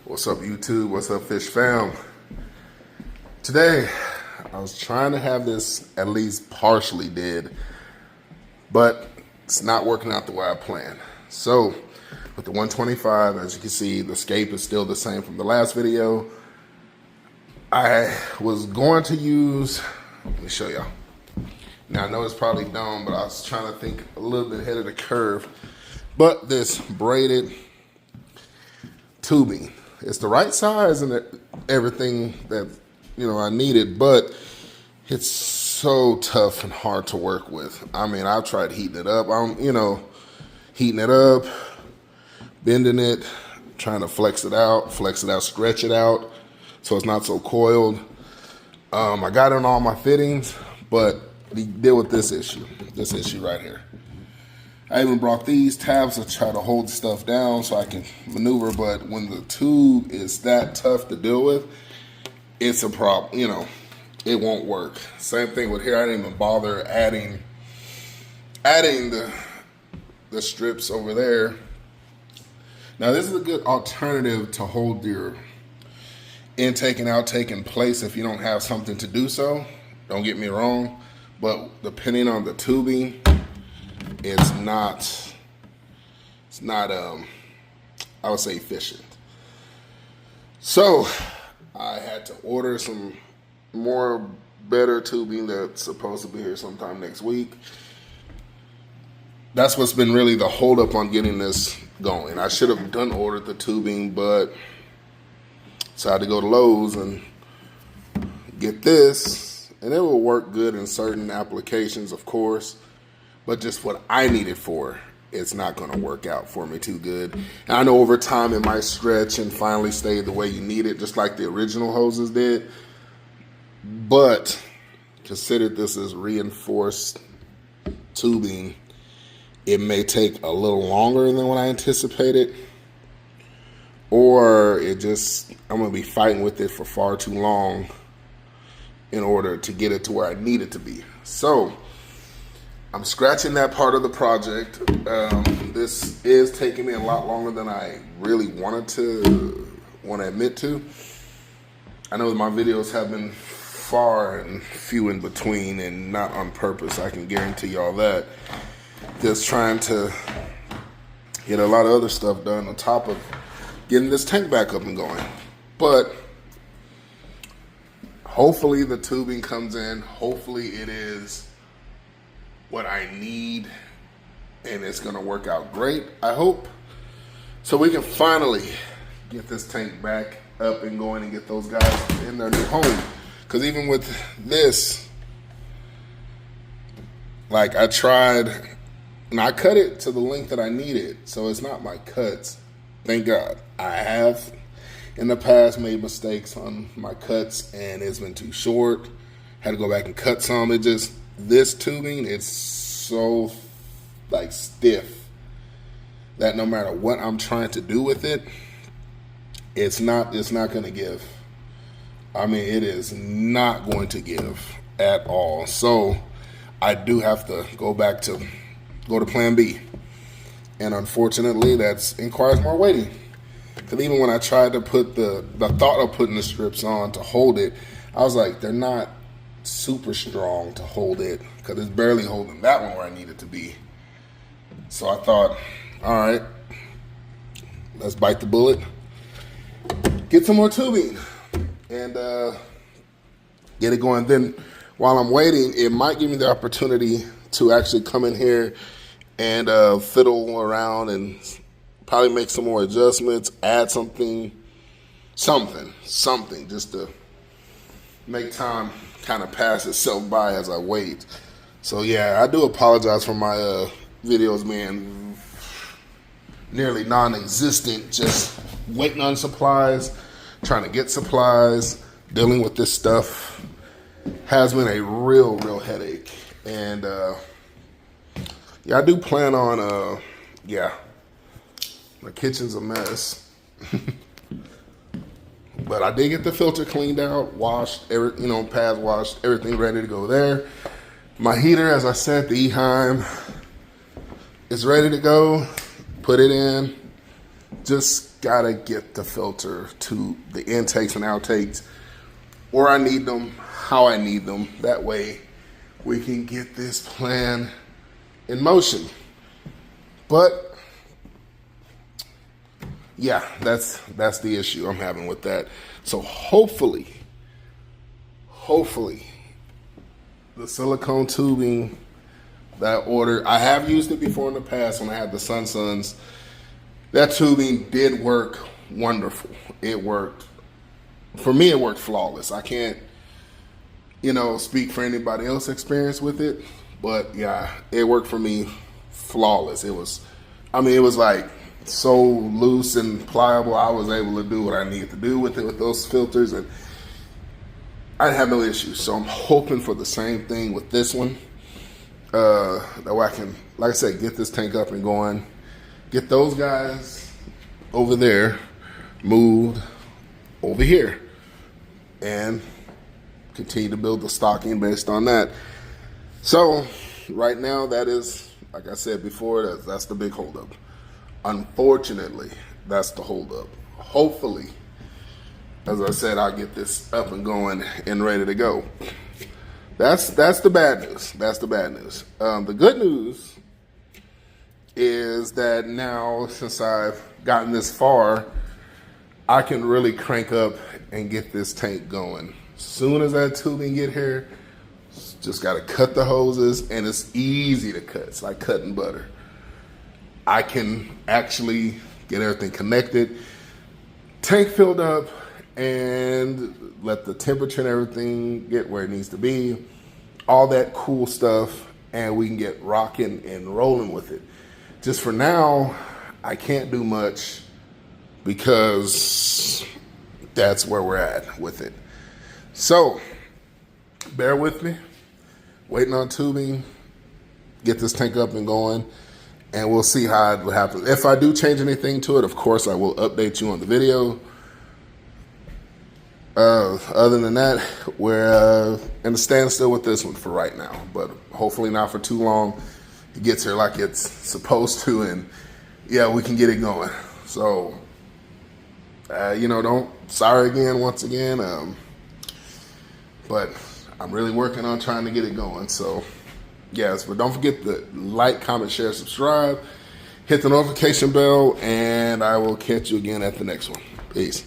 What's up, YouTube? What's up, Fish Fam? Today, I was trying to have this at least partially did, but it's not working out the way I planned. So, with the 125, as you can see, the scape is still the same from the last video. I was going to use, let me show y'all. Now, I know it's probably dumb, but I was trying to think a little bit ahead of the curve. But this braided tubing, it's the right size and everything that I needed, but it's so tough and hard to work with. I mean, I've tried heating it up. Heating it up, bending it, trying to flex it out, stretch it out so it's not so coiled. I got it on all my fittings, but deal with this issue right here. I even brought these tabs to try to hold stuff down so I can maneuver, but when the tube is that tough to deal with, it's a problem, it won't work. Same thing with here, I didn't even bother adding the strips over there. Now this is a good alternative to hold your intake and outtake in place if you don't have something to do so. Don't get me wrong, but depending on the tubing, it's not I would say efficient. So I had to order some more better tubing that's supposed to be here sometime next week. That's what's been really the holdup on getting this going. I should have ordered the tubing, but decided to go to Lowe's and get this, and it will work good in certain applications, of course, but just what I need it for, it's not going to work out for me too good. And I know over time it might stretch and finally stay the way you need it, just like the original hoses did. But consider this as reinforced tubing. It may take a little longer than what I anticipated, or I'm going to be fighting with it for far too long in order to get it to where I need it to be. So I'm scratching that part of the project. This is taking me a lot longer than I really want to admit to. I know that my videos have been far and few in between and not on purpose. I can guarantee y'all that. Just trying to get a lot of other stuff done on top of getting this tank back up and going. But hopefully the tubing comes in. Hopefully it is what I need and it's gonna work out great, I hope. So we can finally get this tank back up and going and get those guys in their new home. Because even with this, like I tried, and I cut it to the length that I needed, so it's not my cuts. Thank God. I have in the past made mistakes on my cuts and it's been too short. Had to go back and cut some. This tubing, it's so like stiff that no matter what I'm trying to do with it, it's not going to give. I mean, it is not going to give at all. So I do have to go to plan B. And unfortunately, that requires more waiting. Because even when I tried to put the thought of putting the strips on to hold it, I was like, they're not super strong to hold it because it's barely holding that one where I need it to be. So I thought, all right, let's bite the bullet, get some more tubing, and get it going. Then while I'm waiting, it might give me the opportunity to actually come in here and fiddle around and probably make some more adjustments, add something just to make time kind of pass itself by as I wait. So yeah, I do apologize for my videos being nearly non-existent, just waiting on supplies, trying to get supplies, dealing with this stuff has been a real headache. And yeah, I do plan on my kitchen's a mess. But I did get the filter cleaned out, washed, pads washed, everything ready to go there. My heater, as I said, the Eheim is ready to go. Put it in. Just gotta get the filter to the intakes and outtakes where I need them, how I need them. That way we can get this plan in motion. But yeah, that's the issue I'm having with that. So hopefully the silicone tubing that I ordered, I have used it before in the past when I had the Suns. That tubing did work wonderful. It worked, for me, it worked flawless. I can't, speak for anybody else's experience with it, but yeah, it worked for me flawless. It was like so loose and pliable. I was able to do what I needed to do with it, with those filters, and I have no issues. So I'm hoping for the same thing with this one. That way I can, like I said, get this tank up and going, get those guys over there moved over here, and continue to build the stocking based on that. So right now, that is, like I said before, that's the big holdup. Unfortunately, that's the holdup. Hopefully, as I said, I'll get this up and going and ready to go. That's the bad news. That's the bad news. The good news is that now, since I've gotten this far, I can really crank up and get this tank going. As soon as that tubing get here, just got to cut the hoses, and it's easy to cut. It's like cutting butter. I can actually get everything connected, tank filled up, and let the temperature and everything get where it needs to be, all that cool stuff, and we can get rocking and rolling with it. Just for now, I can't do much because that's where we're at with it. So, bear with me, waiting on tubing, get this tank up and going, and we'll see how it happens. If I do change anything to it, of course, I will update you on the video. Other than that, we're in a standstill with this one for right now, but hopefully not for too long. It gets here like it's supposed to, and yeah, we can get it going. So, sorry again, once again, but I'm really working on trying to get it going. So, yes, but don't forget to like, comment, share, subscribe, hit the notification bell, and I will catch you again at the next one. Peace.